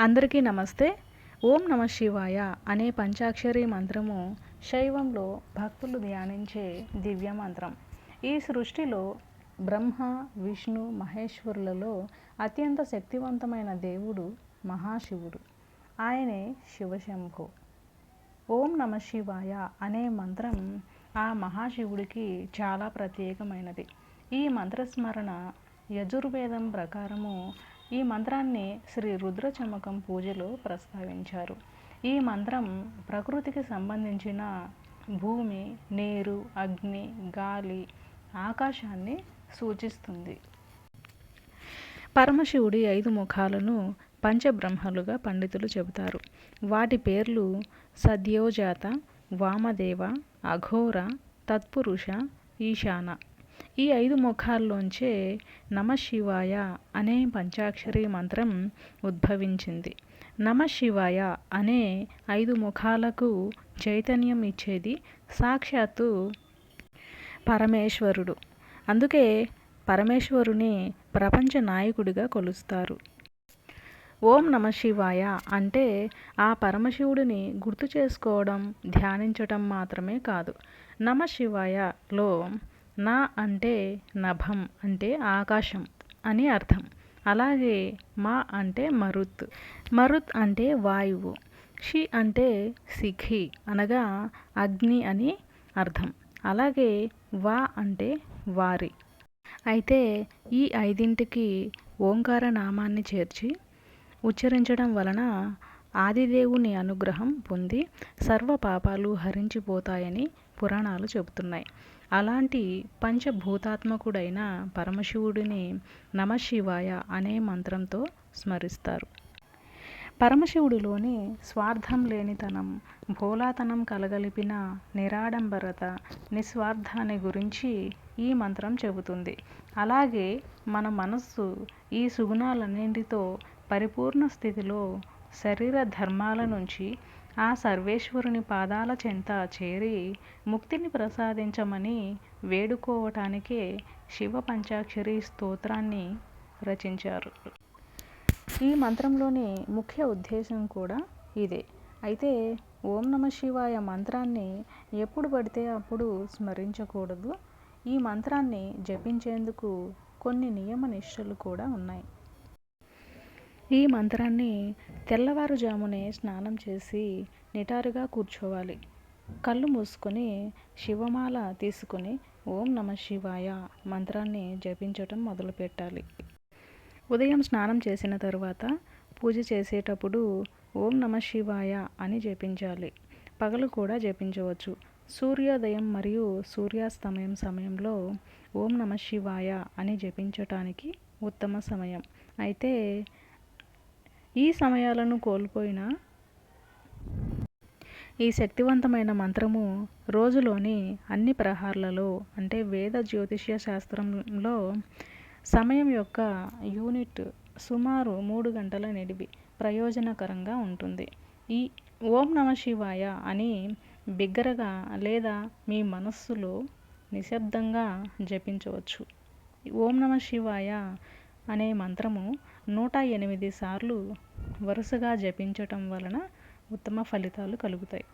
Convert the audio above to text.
అందరికీ నమస్తే. ఓం నమ శివాయ అనే పంచాక్షరి మంత్రము శైవంలో భక్తులు ధ్యానించే దివ్య మంత్రం. ఈ సృష్టిలో బ్రహ్మ, విష్ణు, మహేశ్వరులలో అత్యంత శక్తివంతమైన దేవుడు మహాశివుడు. ఆయనే శివశంభో. ఓం నమ శివాయ అనే మంత్రం ఆ మహాశివుడికి చాలా ప్రత్యేకమైనది. ఈ మంత్రస్మరణ యజుర్వేదం ప్రకారము ఈ మంత్రాన్ని శ్రీ రుద్ర చమకం పూజలో ప్రస్తావించారు. ఈ మంత్రం ప్రకృతికి సంబంధించిన భూమి, నీరు, అగ్ని, గాలి, ఆకాశాన్ని సూచిస్తుంది. పరమశివుడి 5 ముఖాలను పంచబ్రహ్మలుగా పండితులు చెబుతారు. వాటి పేర్లు సద్యోజాత, వామదేవ, అఘోర, తత్పురుష, ఈశాన. ఈ 5 ముఖాల్లోంచే నమశివాయ అనే పంచాక్షరి మంత్రం ఉద్భవించింది. నమశివాయ అనే 5 ముఖాలకు చైతన్యం ఇచ్చేది సాక్షాత్తు పరమేశ్వరుడు. అందుకే పరమేశ్వరుని ప్రపంచ నాయకుడిగా కొలుస్తారు. ఓం నమ శివాయ అంటే ఆ పరమశివుడిని గుర్తు చేసుకోవడం, ధ్యానించటం మాత్రమే కాదు. నమ శివాయలో నా అంటే నభం అంటే ఆకాశం అని అర్థం. అలాగే మా అంటే మరుత్, మరుత్ అంటే వాయువు, షి అంటే శిఖి అనగా అగ్ని అని అర్థం. అలాగే వా అంటే వారి. అయితే ఈ 5ంటికి ఓంకార నామాన్ని చేర్చి ఉచ్చరించడం వలన ఆదిదేవుని అనుగ్రహం పొంది సర్వ పాపాలు హరించిపోతాయని పురాణాలు చెబుతున్నాయి. అలాంటి పంచభూతాత్మకుడైన పరమశివుడిని నమశివాయ అనే మంత్రంతో స్మరిస్తారు. పరమశివుడిలోని స్వార్థం లేనితనం, భోలాతనం కలగలిపిన నిరాడంబరత, నిస్వార్థాన్ని గురించి ఈ మంత్రం చెబుతుంది. అలాగే మన మనస్సు ఈ సుగుణాలన్నింటితో పరిపూర్ణ స్థితిలో శరీర ధర్మాల నుంచి ఆ సర్వేశ్వరుని పాదాల చెంత చేరి ముక్తిని ప్రసాదించమని వేడుకోవటానికే శివ పంచాక్షరి స్తోత్రాన్ని రచించారు. ఈ మంత్రంలోని ముఖ్య ఉద్దేశం కూడా ఇదే. అయితే ఓం నమ శివాయ మంత్రాన్ని ఎప్పుడు పడితే అప్పుడు స్మరించకూడదు. ఈ మంత్రాన్ని జపించేందుకు కొన్ని నియమ నిష్టలు కూడా ఉన్నాయి. ఈ మంత్రాన్ని తెల్లవారుజామునే స్నానం చేసి నిటారుగా కూర్చోవాలి. కళ్ళు మూసుకొని శివమాల తీసుకొని ఓం నమ శివాయ మంత్రాన్ని జపించటం మొదలుపెట్టాలి. ఉదయం స్నానం చేసిన తరువాత పూజ చేసేటప్పుడు ఓం నమ శివాయ అని జపించాలి. పగలు కూడా జపించవచ్చు. సూర్యోదయం మరియు సూర్యాస్తమయం సమయంలో ఓం నమ శివాయ అని జపించటానికి ఉత్తమ సమయం. అయితే ఈ సమయాలను కోల్పోయిన ఈ శక్తివంతమైన మంత్రము రోజులోని అన్ని ప్రహార్లలో అంటే వేద జ్యోతిష్య శాస్త్రంలో సమయం యొక్క యూనిట్ సుమారు 3 గంటల నిడివి ప్రయోజనకరంగా ఉంటుంది. ఈ ఓం నమ శివాయ అని బిగ్గరగా లేదా మీ మనస్సులో నిశ్శబ్దంగా జపించవచ్చు. ఓం నమ శివాయ అనే మంత్రము 108 సార్లు వరుసగా జపించటం వలన ఉత్తమ ఫలితాలు కలుగుతాయి.